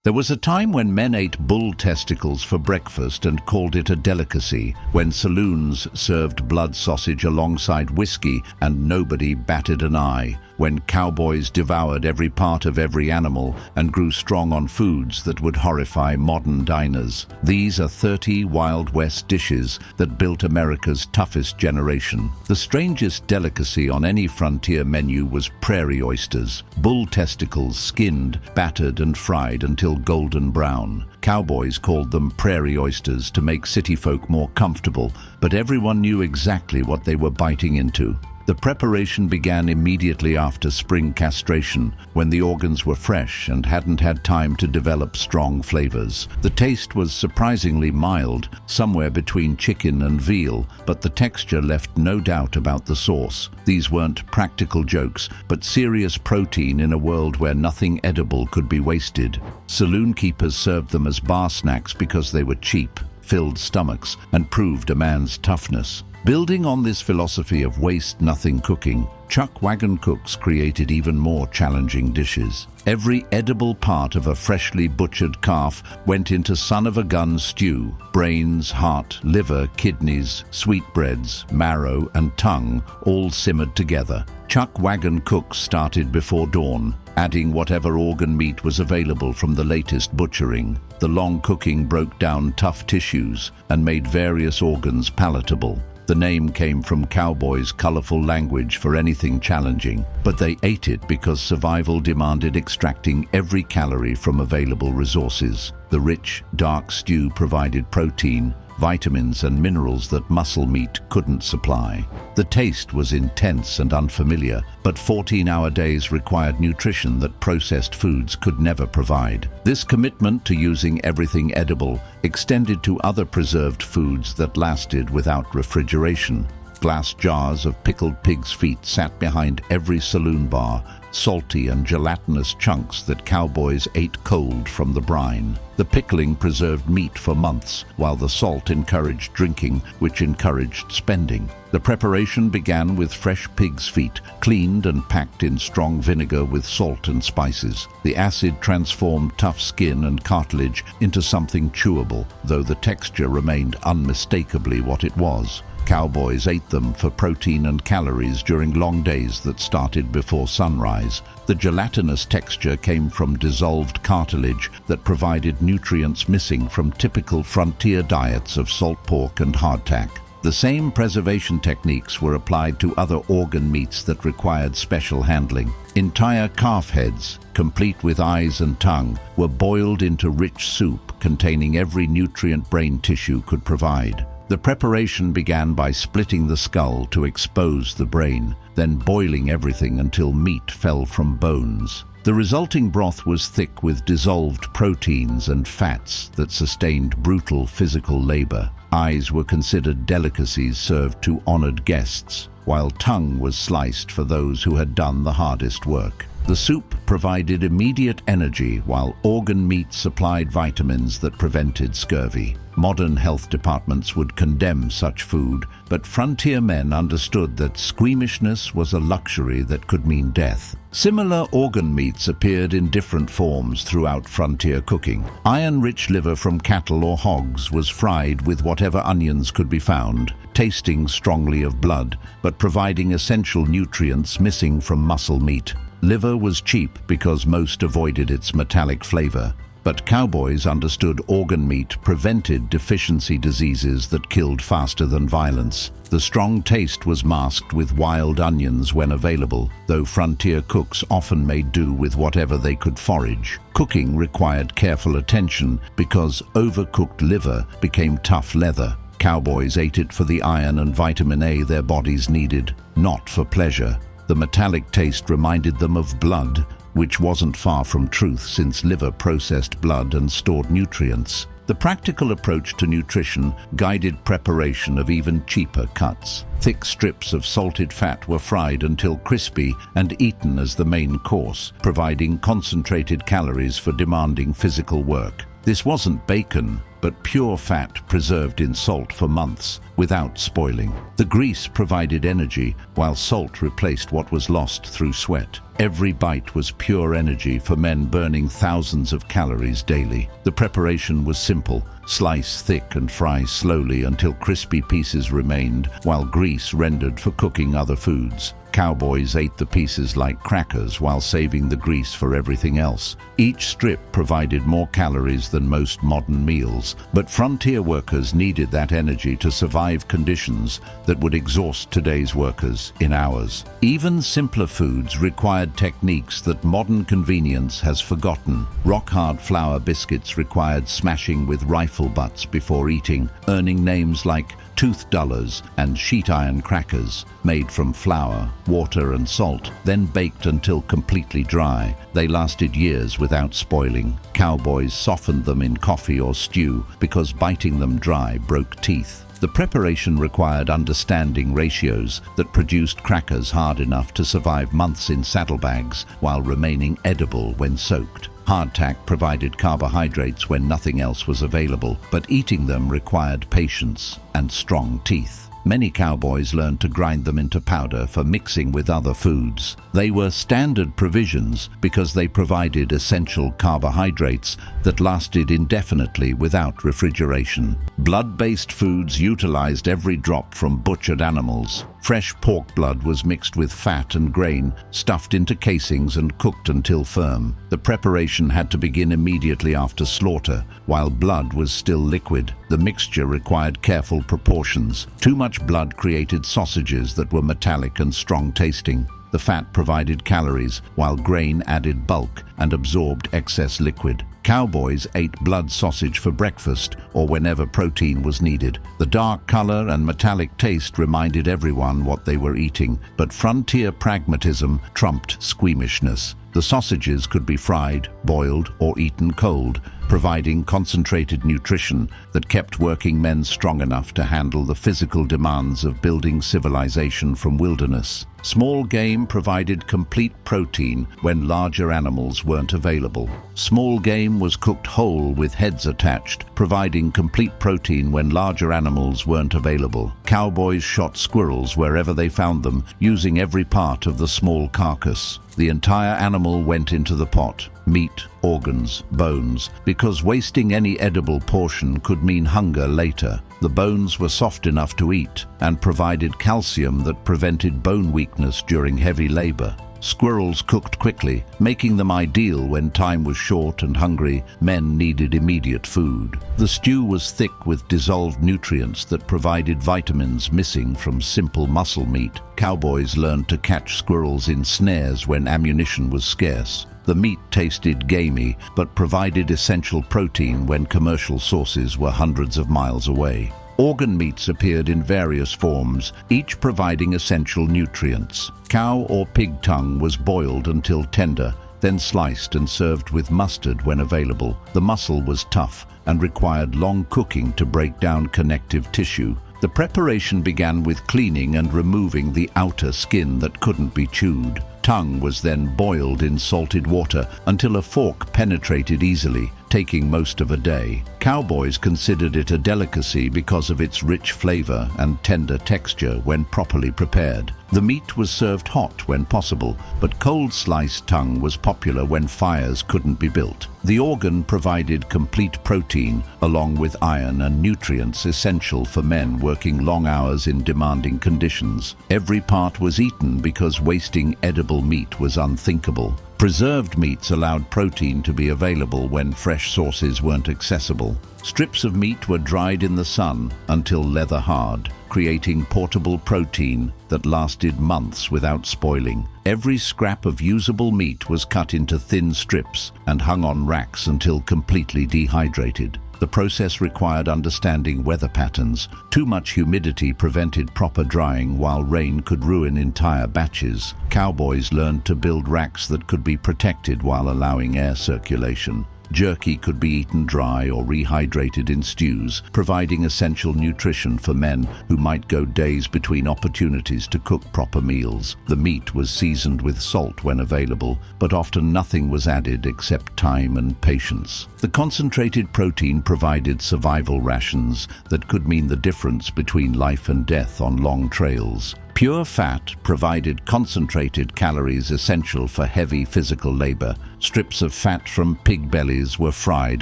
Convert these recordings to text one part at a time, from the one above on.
There was a time when men ate bull testicles for breakfast and called it a delicacy, when saloons served blood sausage alongside whiskey and nobody batted an eye, when cowboys devoured every part of every animal and grew strong on foods that would horrify modern diners. These are 30 Wild West dishes that built America's toughest generation. The strangest delicacy on any frontier menu was prairie oysters, bull testicles skinned, battered and fried until golden brown. Cowboys called them prairie oysters to make city folk more comfortable, but everyone knew exactly what they were biting into. The preparation began immediately after spring castration, when the organs were fresh and hadn't had time to develop strong flavors. The taste was surprisingly mild, somewhere between chicken and veal, but the texture left no doubt about the sauce. These weren't practical jokes, but serious protein in a world where nothing edible could be wasted. Saloon keepers served them as bar snacks because they were cheap, filled stomachs, and proved a man's toughness. Building on this philosophy of waste-nothing cooking, chuck wagon cooks created even more challenging dishes. Every edible part of a freshly butchered calf went into son-of-a-gun stew. Brains, heart, liver, kidneys, sweetbreads, marrow, and tongue all simmered together. Chuck wagon cooks started before dawn, adding whatever organ meat was available from the latest butchering. The long cooking broke down tough tissues and made various organs palatable. The name came from Cowboys' colorful language for anything challenging, but they ate it because survival demanded extracting every calorie from available resources. The rich, dark stew provided protein, vitamins and minerals that muscle meat couldn't supply. The taste was intense and unfamiliar, but 14-hour days required nutrition that processed foods could never provide. This commitment to using everything edible extended to other preserved foods that lasted without refrigeration. Glass jars of pickled pig's feet sat behind every saloon bar, salty and gelatinous chunks that cowboys ate cold from the brine. The pickling preserved meat for months, while the salt encouraged drinking, which encouraged spending. The preparation began with fresh pig's feet, cleaned and packed in strong vinegar with salt and spices. The acid transformed tough skin and cartilage into something chewable, though the texture remained unmistakably what it was. Cowboys ate them for protein and calories during long days that started before sunrise. The gelatinous texture came from dissolved cartilage that provided nutrients missing from typical frontier diets of salt pork and hardtack. The same preservation techniques were applied to other organ meats that required special handling. Entire calf heads, complete with eyes and tongue, were boiled into rich soup containing every nutrient brain tissue could provide. The preparation began by splitting the skull to expose the brain, then boiling everything until meat fell from bones. The resulting broth was thick with dissolved proteins and fats that sustained brutal physical labor. Eyes were considered delicacies served to honored guests, while tongue was sliced for those who had done the hardest work. The soup provided immediate energy, while organ meat supplied vitamins that prevented scurvy. Modern health departments would condemn such food, but frontier men understood that squeamishness was a luxury that could mean death. Similar organ meats appeared in different forms throughout frontier cooking. Iron-rich liver from cattle or hogs was fried with whatever onions could be found, tasting strongly of blood, but providing essential nutrients missing from muscle meat. Liver was cheap because most avoided its metallic flavor, but cowboys understood organ meat prevented deficiency diseases that killed faster than violence. The strong taste was masked with wild onions when available, though frontier cooks often made do with whatever they could forage. Cooking required careful attention because overcooked liver became tough leather. Cowboys ate it for the iron and vitamin A their bodies needed, not for pleasure. The metallic taste reminded them of blood, which wasn't far from truth since liver processed blood and stored nutrients. The practical approach to nutrition guided preparation of even cheaper cuts. Thick strips of salted fat were fried until crispy and eaten as the main course, providing concentrated calories for demanding physical work. This wasn't bacon, but pure fat preserved in salt for months without spoiling. The grease provided energy, while salt replaced what was lost through sweat. Every bite was pure energy for men burning thousands of calories daily. The preparation was simple. Slice thick and fry slowly until crispy pieces remained, while grease rendered for cooking other foods. Cowboys ate the pieces like crackers while saving the grease for everything else. Each strip provided more calories than most modern meals, but frontier workers needed that energy to survive conditions that would exhaust today's workers in hours. Even simpler foods required techniques that modern convenience has forgotten. Rock-hard flour biscuits required smashing with rifle butts before eating, earning names like tooth dullers and sheet iron crackers, made from flour, water and salt, then baked until completely dry. They lasted years without spoiling. Cowboys softened them in coffee or stew because biting them dry broke teeth. The preparation required understanding ratios that produced crackers hard enough to survive months in saddlebags while remaining edible when soaked. Hardtack provided carbohydrates when nothing else was available, but eating them required patience and strong teeth. Many cowboys learned to grind them into powder for mixing with other foods. They were standard provisions because they provided essential carbohydrates that lasted indefinitely without refrigeration. Blood-based foods utilized every drop from butchered animals. Fresh pork blood was mixed with fat and grain, stuffed into casings and cooked until firm. The preparation had to begin immediately after slaughter, while blood was still liquid. The mixture required careful proportions. Too much blood created sausages that were metallic and strong-tasting. The fat provided calories, while grain added bulk and absorbed excess liquid. Cowboys ate blood sausage for breakfast or whenever protein was needed. The dark color and metallic taste reminded everyone what they were eating, but frontier pragmatism trumped squeamishness. The sausages could be fried, boiled, or eaten cold, providing concentrated nutrition that kept working men strong enough to handle the physical demands of building civilization from wilderness. Small game provided complete protein when larger animals weren't available. Small game was cooked whole with heads attached, providing complete protein when larger animals weren't available. Cowboys shot squirrels wherever they found them, using every part of the small carcass. The entire animal went into the pot. Meat, organs, bones, because wasting any edible portion could mean hunger later. The bones were soft enough to eat and provided calcium that prevented bone weakness during heavy labor. Squirrels cooked quickly, making them ideal when time was short and hungry men needed immediate food. The stew was thick with dissolved nutrients that provided vitamins missing from simple muscle meat. Cowboys learned to catch squirrels in snares when ammunition was scarce. The meat tasted gamey, but provided essential protein when commercial sources were hundreds of miles away. Organ meats appeared in various forms, each providing essential nutrients. Cow or pig tongue was boiled until tender, then sliced and served with mustard when available. The muscle was tough and required long cooking to break down connective tissue. The preparation began with cleaning and removing the outer skin that couldn't be chewed. Tongue was then boiled in salted water until a fork penetrated easily, taking most of a day. Cowboys considered it a delicacy because of its rich flavor and tender texture when properly prepared. The meat was served hot when possible, but cold sliced tongue was popular when fires couldn't be built. The organ provided complete protein, along with iron and nutrients essential for men working long hours in demanding conditions. Every part was eaten because wasting edible meat was unthinkable. Preserved meats allowed protein to be available when fresh sources weren't accessible. Strips of meat were dried in the sun until leather hard, creating portable protein that lasted months without spoiling. Every scrap of usable meat was cut into thin strips and hung on racks until completely dehydrated. The process required understanding weather patterns. Too much humidity prevented proper drying, while rain could ruin entire batches. Cowboys learned to build racks that could be protected while allowing air circulation. Jerky could be eaten dry or rehydrated in stews, providing essential nutrition for men who might go days between opportunities to cook proper meals. The meat was seasoned with salt when available, but often nothing was added except time and patience. The concentrated protein provided survival rations that could mean the difference between life and death on long trails. Pure fat provided concentrated calories essential for heavy physical labor. Strips of fat from pig bellies were fried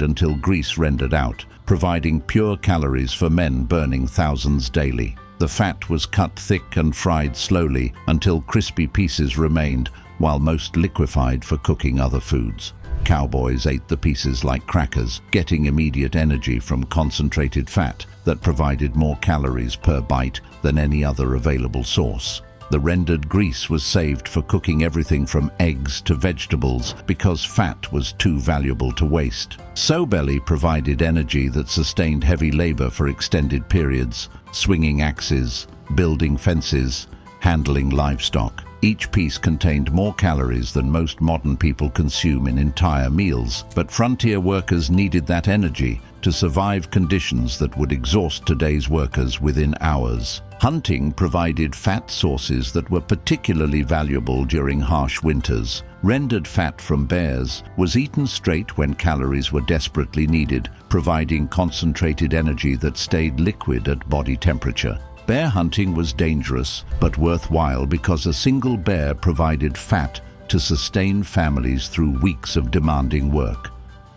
until grease rendered out, providing pure calories for men burning thousands daily. The fat was cut thick and fried slowly until crispy pieces remained, while most liquefied for cooking other foods. Cowboys ate the pieces like crackers, getting immediate energy from concentrated fat that provided more calories per bite than any other available source. The rendered grease was saved for cooking everything from eggs to vegetables because fat was too valuable to waste. Sow belly provided energy that sustained heavy labor for extended periods, swinging axes, building fences, handling livestock. Each piece contained more calories than most modern people consume in entire meals, but frontier workers needed that energy to survive conditions that would exhaust today's workers within hours. Hunting provided fat sources that were particularly valuable during harsh winters. Rendered fat from bears was eaten straight when calories were desperately needed, providing concentrated energy that stayed liquid at body temperature. Bear hunting was dangerous, but worthwhile because a single bear provided fat to sustain families through weeks of demanding work.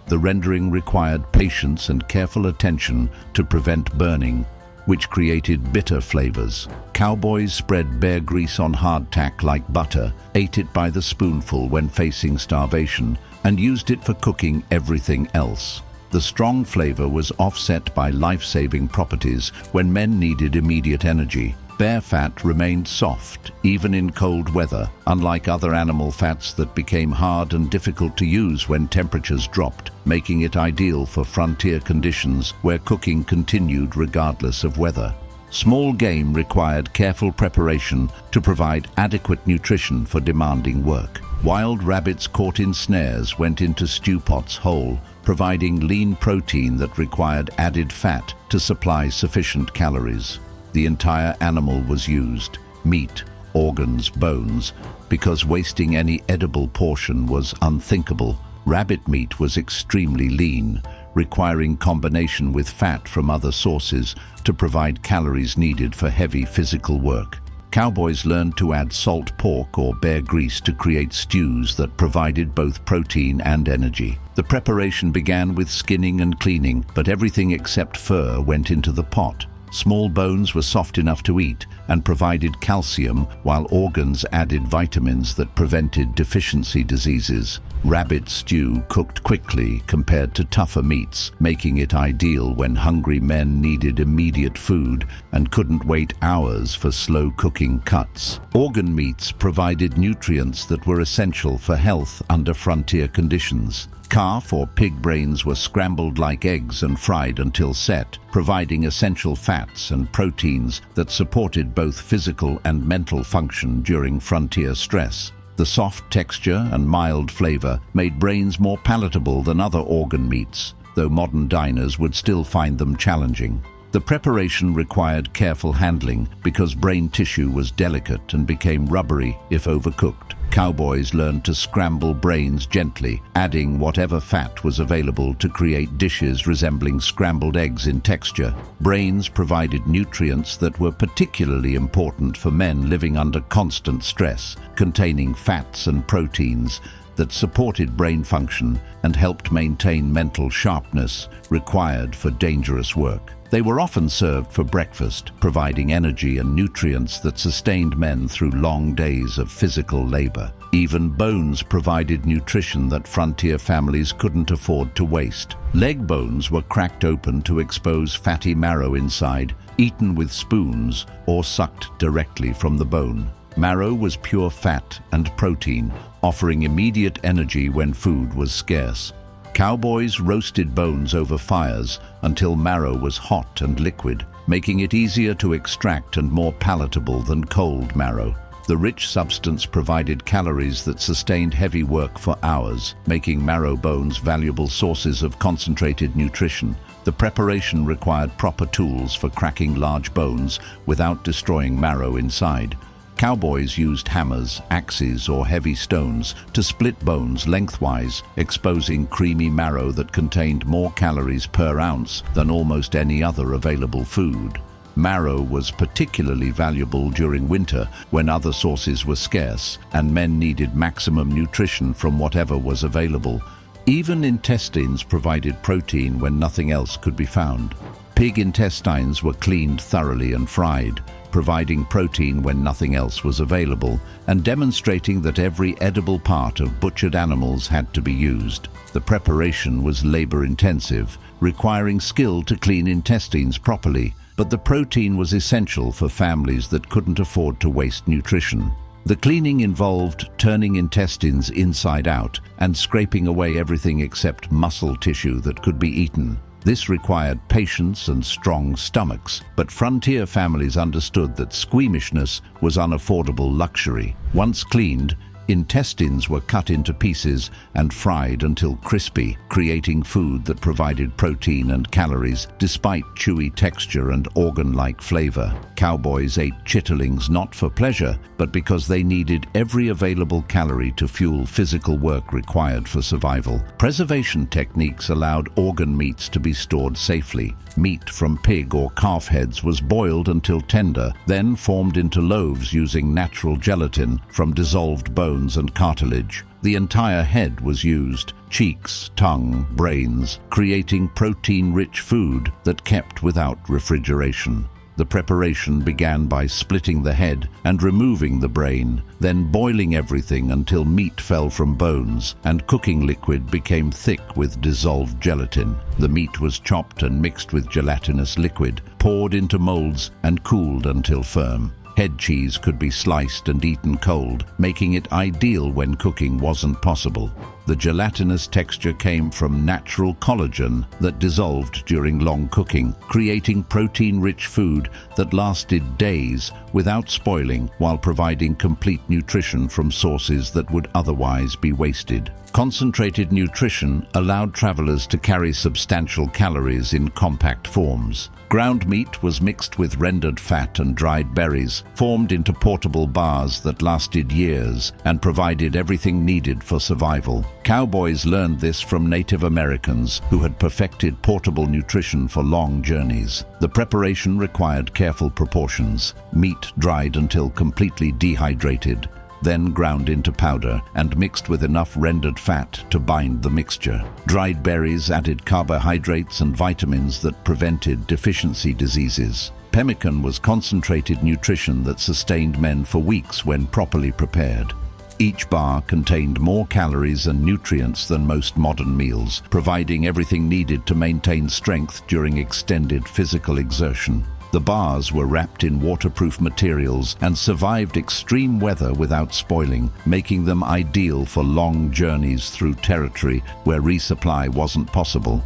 The rendering required patience and careful attention to prevent burning, which created bitter flavors. Cowboys spread bear grease on hardtack like butter, ate it by the spoonful when facing starvation, and used it for cooking everything else. The strong flavor was offset by life-saving properties when men needed immediate energy. Bear fat remained soft, even in cold weather, unlike other animal fats that became hard and difficult to use when temperatures dropped, making it ideal for frontier conditions where cooking continued regardless of weather. Small game required careful preparation to provide adequate nutrition for demanding work. Wild rabbits caught in snares went into stew pots whole, providing lean protein that required added fat to supply sufficient calories. The entire animal was used, meat, organs, bones, because wasting any edible portion was unthinkable. Rabbit meat was extremely lean, requiring combination with fat from other sources to provide calories needed for heavy physical work. Cowboys learned to add salt pork or bear grease to create stews that provided both protein and energy. The preparation began with skinning and cleaning, but everything except fur went into the pot. Small bones were soft enough to eat and provided calcium, while organs added vitamins that prevented deficiency diseases. Rabbit stew cooked quickly compared to tougher meats, making it ideal when hungry men needed immediate food and couldn't wait hours for slow cooking cuts. Organ meats provided nutrients that were essential for health under frontier conditions. Calf or pig brains were scrambled like eggs and fried until set, providing essential fats and proteins that supported both physical and mental function during frontier stress. The soft texture and mild flavor made brains more palatable than other organ meats, though modern diners would still find them challenging. The preparation required careful handling because brain tissue was delicate and became rubbery if overcooked. Cowboys learned to scramble brains gently, adding whatever fat was available to create dishes resembling scrambled eggs in texture. Brains provided nutrients that were particularly important for men living under constant stress, containing fats and proteins that supported brain function and helped maintain mental sharpness required for dangerous work. They were often served for breakfast, providing energy and nutrients that sustained men through long days of physical labor. Even bones provided nutrition that frontier families couldn't afford to waste. Leg bones were cracked open to expose fatty marrow inside, eaten with spoons or sucked directly from the bone. Marrow was pure fat and protein, offering immediate energy when food was scarce. Cowboys roasted bones over fires until marrow was hot and liquid, making it easier to extract and more palatable than cold marrow. The rich substance provided calories that sustained heavy work for hours, making marrow bones valuable sources of concentrated nutrition. The preparation required proper tools for cracking large bones without destroying marrow inside. Cowboys used hammers, axes, or heavy stones to split bones lengthwise, exposing creamy marrow that contained more calories per ounce than almost any other available food. Marrow was particularly valuable during winter when other sources were scarce and men needed maximum nutrition from whatever was available. Even intestines provided protein when nothing else could be found. Pig intestines were cleaned thoroughly and fried, providing protein when nothing else was available, and demonstrating that every edible part of butchered animals had to be used. The preparation was labor-intensive, requiring skill to clean intestines properly, but the protein was essential for families that couldn't afford to waste nutrition. The cleaning involved turning intestines inside out and scraping away everything except muscle tissue that could be eaten. This required patience and strong stomachs, but frontier families understood that squeamishness was unaffordable luxury. Once cleaned, intestines were cut into pieces and fried until crispy, creating food that provided protein and calories despite chewy texture and organ-like flavor. Cowboys ate chitterlings not for pleasure, but because they needed every available calorie to fuel physical work required for survival. Preservation techniques allowed organ meats to be stored safely. Meat from pig or calf heads was boiled until tender, then formed into loaves using natural gelatin from dissolved bones and cartilage. The entire head was used, cheeks, tongue, brains, creating protein-rich food that kept without refrigeration. The preparation began by splitting the head and removing the brain, then boiling everything until meat fell from bones and cooking liquid became thick with dissolved gelatin. The meat was chopped and mixed with gelatinous liquid, poured into molds and cooled until firm. Head cheese could be sliced and eaten cold, making it ideal when cooking wasn't possible. The gelatinous texture came from natural collagen that dissolved during long cooking, creating protein-rich food that lasted days without spoiling while providing complete nutrition from sources that would otherwise be wasted. Concentrated nutrition allowed travelers to carry substantial calories in compact forms. Ground meat was mixed with rendered fat and dried berries, formed into portable bars that lasted years and provided everything needed for survival. Cowboys learned this from Native Americans who had perfected portable nutrition for long journeys. The preparation required careful proportions. Meat dried until completely dehydrated, then ground into powder and mixed with enough rendered fat to bind the mixture. Dried berries added carbohydrates and vitamins that prevented deficiency diseases. Pemmican was concentrated nutrition that sustained men for weeks when properly prepared. Each bar contained more calories and nutrients than most modern meals, providing everything needed to maintain strength during extended physical exertion. The bars were wrapped in waterproof materials and survived extreme weather without spoiling, making them ideal for long journeys through territory where resupply wasn't possible.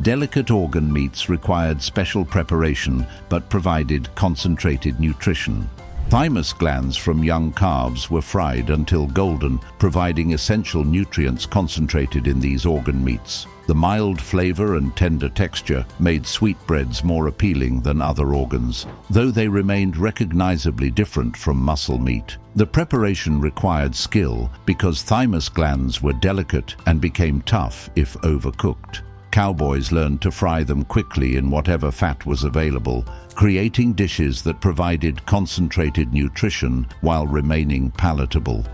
Delicate organ meats required special preparation but provided concentrated nutrition. Thymus glands from young calves were fried until golden, providing essential nutrients concentrated in these organ meats. The mild flavor and tender texture made sweetbreads more appealing than other organs, though they remained recognizably different from muscle meat. The preparation required skill because thymus glands were delicate and became tough if overcooked. Cowboys learned to fry them quickly in whatever fat was available, creating dishes that provided concentrated nutrition while remaining palatable.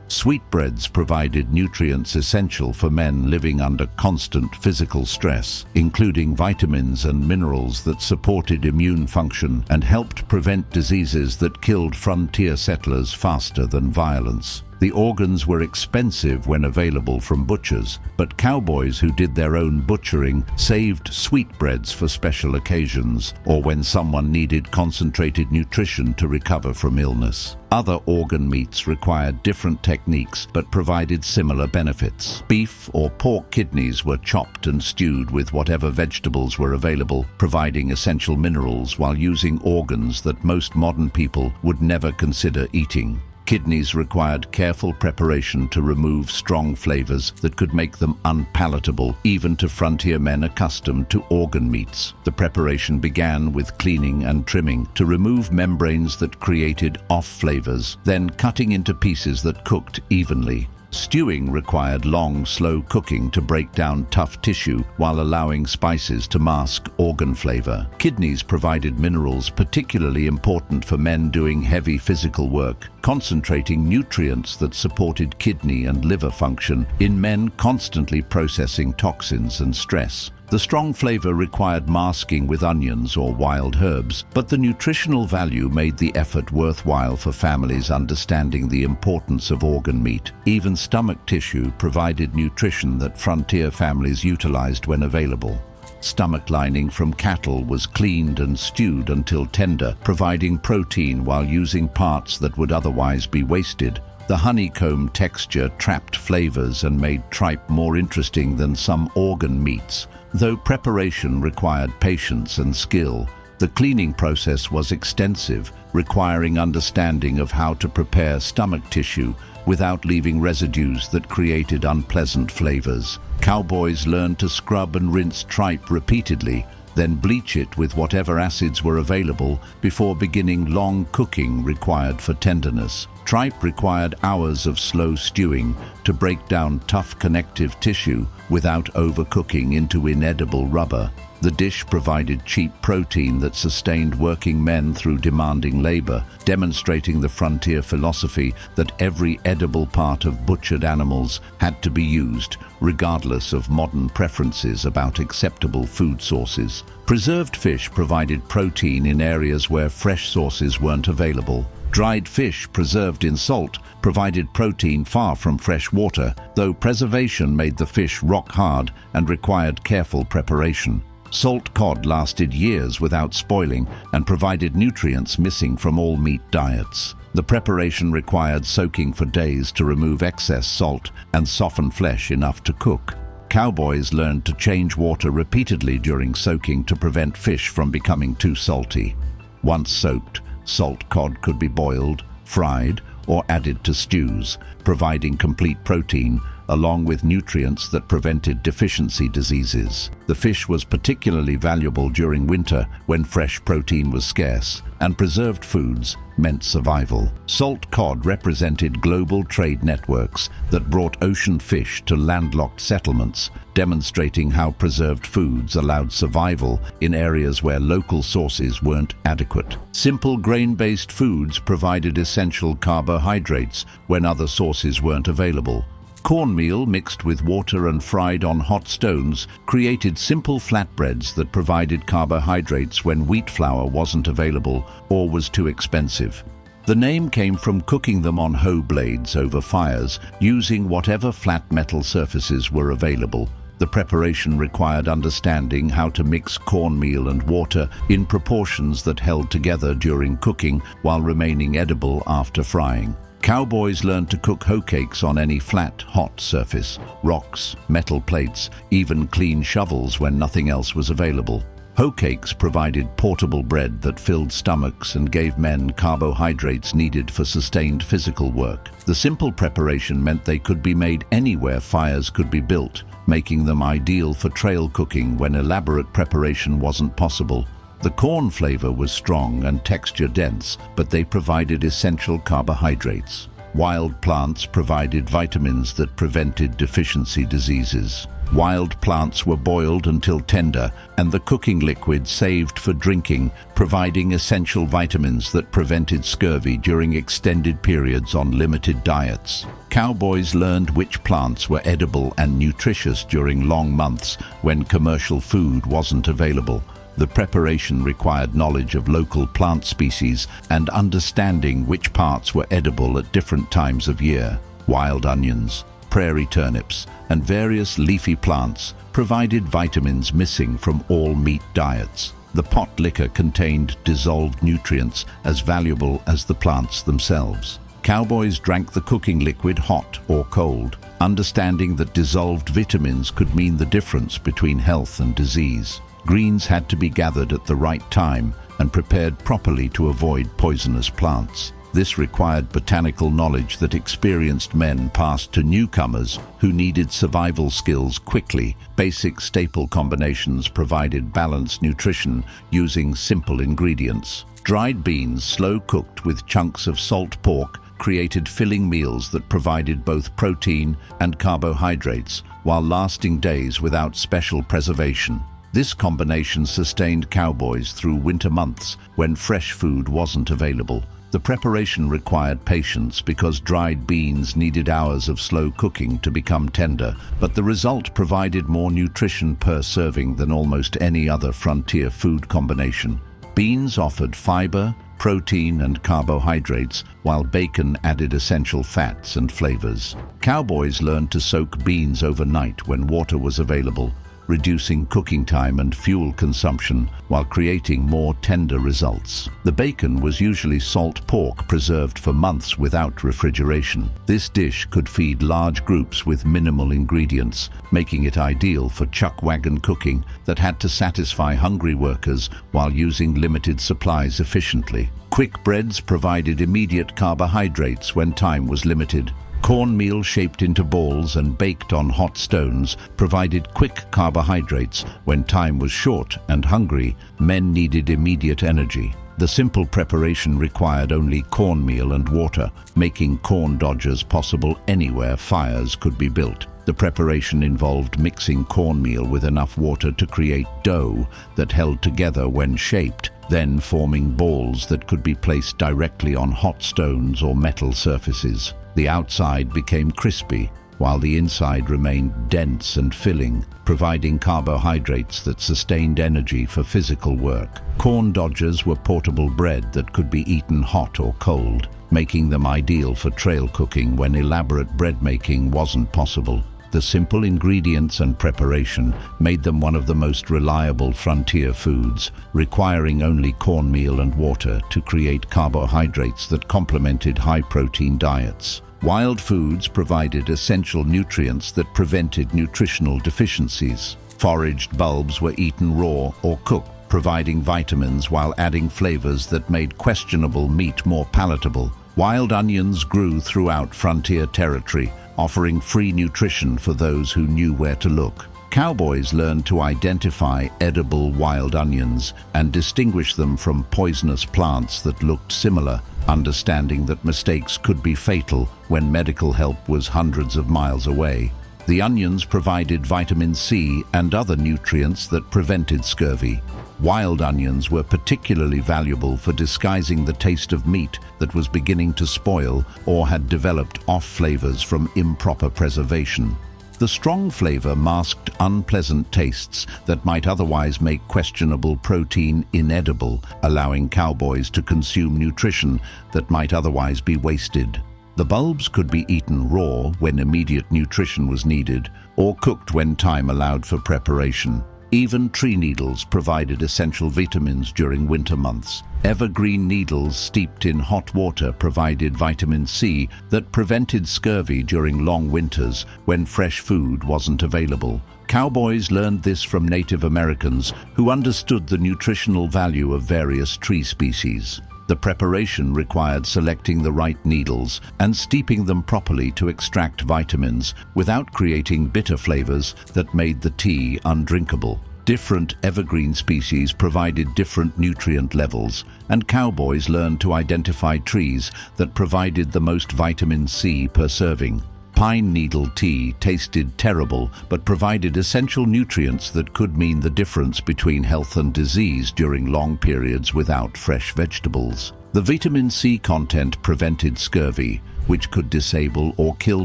Sweetbreads provided nutrients essential for men living under constant physical stress, including vitamins and minerals that supported immune function and helped prevent diseases that killed frontier settlers faster than violence. The organs were expensive when available from butchers, but cowboys who did their own butchering saved sweetbreads for special occasions or when someone needed concentrated nutrition to recover from illness. Other organ meats required different techniques but provided similar benefits. Beef or pork kidneys were chopped and stewed with whatever vegetables were available, providing essential minerals while using organs that most modern people would never consider eating. Kidneys required careful preparation to remove strong flavors that could make them unpalatable even to frontier men accustomed to organ meats. The preparation began with cleaning and trimming to remove membranes that created off flavors, then cutting into pieces that cooked evenly. Stewing required long, slow cooking to break down tough tissue while allowing spices to mask organ flavor. Kidneys provided minerals particularly important for men doing heavy physical work, concentrating nutrients that supported kidney and liver function in men constantly processing toxins and stress. The strong flavor required masking with onions or wild herbs, but the nutritional value made the effort worthwhile for families understanding the importance of organ meat. Even stomach tissue provided nutrition that frontier families utilized when available. Stomach lining from cattle was cleaned and stewed until tender, providing protein while using parts that would otherwise be wasted. The honeycomb texture trapped flavors and made tripe more interesting than some organ meats. Though preparation required patience and skill, the cleaning process was extensive, requiring understanding of how to prepare stomach tissue without leaving residues that created unpleasant flavors. Cowboys learned to scrub and rinse tripe repeatedly, then bleach it with whatever acids were available before beginning long cooking required for tenderness. Tripe required hours of slow stewing to break down tough connective tissue without overcooking into inedible rubber. The dish provided cheap protein that sustained working men through demanding labor, demonstrating the frontier philosophy that every edible part of butchered animals had to be used, regardless of modern preferences about acceptable food sources. Preserved fish provided protein in areas where fresh sources weren't available. Dried fish preserved in salt provided protein far from fresh water, though preservation made the fish rock hard and required careful preparation. Salt cod lasted years without spoiling and provided nutrients missing from all meat diets. The preparation required soaking for days to remove excess salt and soften flesh enough to cook. Cowboys learned to change water repeatedly during soaking to prevent fish from becoming too salty. Once soaked, salt cod could be boiled, fried, or added to stews, providing complete protein along with nutrients that prevented deficiency diseases. The fish was particularly valuable during winter when fresh protein was scarce, and preserved foods meant survival. Salt cod represented global trade networks that brought ocean fish to landlocked settlements, demonstrating how preserved foods allowed survival in areas where local sources weren't adequate. Simple grain-based foods provided essential carbohydrates when other sources weren't available. Cornmeal mixed with water and fried on hot stones created simple flatbreads that provided carbohydrates when wheat flour wasn't available or was too expensive. The name came from cooking them on hoe blades over fires, using whatever flat metal surfaces were available. The preparation required understanding how to mix cornmeal and water in proportions that held together during cooking while remaining edible after frying. Cowboys learned to cook hoe cakes on any flat, hot surface, rocks, metal plates, even clean shovels when nothing else was available. Hoe cakes provided portable bread that filled stomachs and gave men carbohydrates needed for sustained physical work. The simple preparation meant they could be made anywhere fires could be built, making them ideal for trail cooking when elaborate preparation wasn't possible. The corn flavor was strong and texture dense, but they provided essential carbohydrates. Wild plants provided vitamins that prevented deficiency diseases. Wild plants were boiled until tender, and the cooking liquid saved for drinking, providing essential vitamins that prevented scurvy during extended periods on limited diets. Cowboys learned which plants were edible and nutritious during long months when commercial food wasn't available. The preparation required knowledge of local plant species and understanding which parts were edible at different times of year. Wild onions, prairie turnips, and various leafy plants provided vitamins missing from all meat diets. The pot liquor contained dissolved nutrients as valuable as the plants themselves. Cowboys drank the cooking liquid hot or cold, understanding that dissolved vitamins could mean the difference between health and disease. Greens had to be gathered at the right time and prepared properly to avoid poisonous plants. This required botanical knowledge that experienced men passed to newcomers who needed survival skills quickly. Basic staple combinations provided balanced nutrition using simple ingredients. Dried beans, slow cooked with chunks of salt pork, created filling meals that provided both protein and carbohydrates while lasting days without special preservation. This combination sustained cowboys through winter months when fresh food wasn't available. The preparation required patience because dried beans needed hours of slow cooking to become tender, but the result provided more nutrition per serving than almost any other frontier food combination. Beans offered fiber, protein, and carbohydrates, while bacon added essential fats and flavors. Cowboys learned to soak beans overnight when water was available, reducing cooking time and fuel consumption while creating more tender results. The bacon was usually salt pork preserved for months without refrigeration. This dish could feed large groups with minimal ingredients, making it ideal for chuck wagon cooking that had to satisfy hungry workers while using limited supplies efficiently. Quick breads provided immediate carbohydrates when time was limited. Cornmeal shaped into balls and baked on hot stones provided quick carbohydrates when time was short and hungry. Men needed immediate energy. The simple preparation required only cornmeal and water, making corn dodgers possible anywhere fires could be built. The preparation involved mixing cornmeal with enough water to create dough that held together when shaped, then forming balls that could be placed directly on hot stones or metal surfaces. The outside became crispy, while the inside remained dense and filling, providing carbohydrates that sustained energy for physical work. Corn dodgers were portable bread that could be eaten hot or cold, making them ideal for trail cooking when elaborate bread making wasn't possible. The simple ingredients and preparation made them one of the most reliable frontier foods, requiring only cornmeal and water to create carbohydrates that complemented high-protein diets. Wild foods provided essential nutrients that prevented nutritional deficiencies. Foraged bulbs were eaten raw or cooked, providing vitamins while adding flavors that made questionable meat more palatable. Wild onions grew throughout frontier territory, offering free nutrition for those who knew where to look. Cowboys learned to identify edible wild onions and distinguish them from poisonous plants that looked similar, understanding that mistakes could be fatal when medical help was hundreds of miles away. The onions provided vitamin C and other nutrients that prevented scurvy. Wild onions were particularly valuable for disguising the taste of meat that was beginning to spoil or had developed off flavors from improper preservation. The strong flavor masked unpleasant tastes that might otherwise make questionable protein inedible, allowing cowboys to consume nutrition that might otherwise be wasted. The bulbs could be eaten raw when immediate nutrition was needed, or cooked when time allowed for preparation. Even tree needles provided essential vitamins during winter months. Evergreen needles steeped in hot water provided vitamin C that prevented scurvy during long winters when fresh food wasn't available. Cowboys learned this from Native Americans who understood the nutritional value of various tree species. The preparation required selecting the right needles and steeping them properly to extract vitamins without creating bitter flavors that made the tea undrinkable. Different evergreen species provided different nutrient levels, and cowboys learned to identify trees that provided the most vitamin C per serving. Pine needle tea tasted terrible but provided essential nutrients that could mean the difference between health and disease during long periods without fresh vegetables. The vitamin C content prevented scurvy, which could disable or kill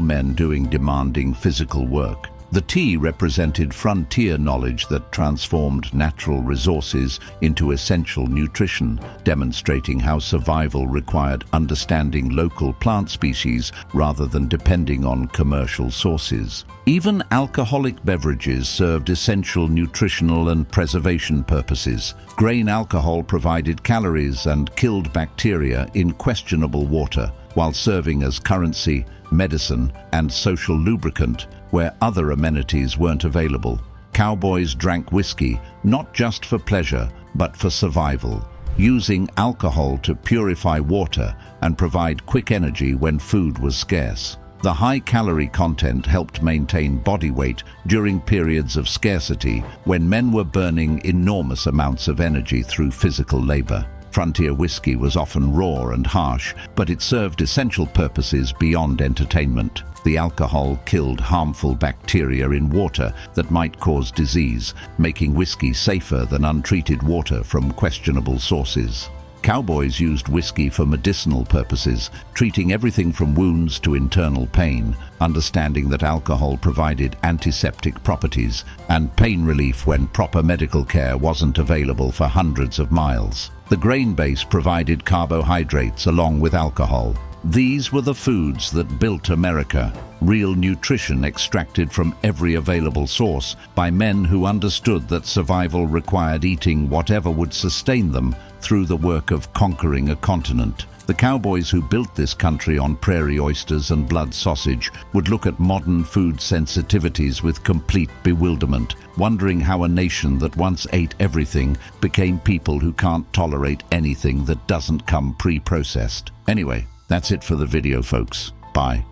men doing demanding physical work. The tea represented frontier knowledge that transformed natural resources into essential nutrition, demonstrating how survival required understanding local plant species rather than depending on commercial sources. Even alcoholic beverages served essential nutritional and preservation purposes. Grain alcohol provided calories and killed bacteria in questionable water, while serving as currency, medicine, and social lubricant where other amenities weren't available. Cowboys drank whiskey not just for pleasure, but for survival, using alcohol to purify water and provide quick energy when food was scarce. The high-calorie content helped maintain body weight during periods of scarcity when men were burning enormous amounts of energy through physical labor. Frontier whiskey was often raw and harsh, but it served essential purposes beyond entertainment. The alcohol killed harmful bacteria in water that might cause disease, making whiskey safer than untreated water from questionable sources. Cowboys used whiskey for medicinal purposes, treating everything from wounds to internal pain, understanding that alcohol provided antiseptic properties and pain relief when proper medical care wasn't available for hundreds of miles. The grain base provided carbohydrates along with alcohol. These were the foods that built America, real nutrition extracted from every available source by men who understood that survival required eating whatever would sustain them through the work of conquering a continent. The cowboys who built this country on prairie oysters and blood sausage would look at modern food sensitivities with complete bewilderment, wondering how a nation that once ate everything became people who can't tolerate anything that doesn't come pre-processed. Anyway, that's it for the video, folks. Bye.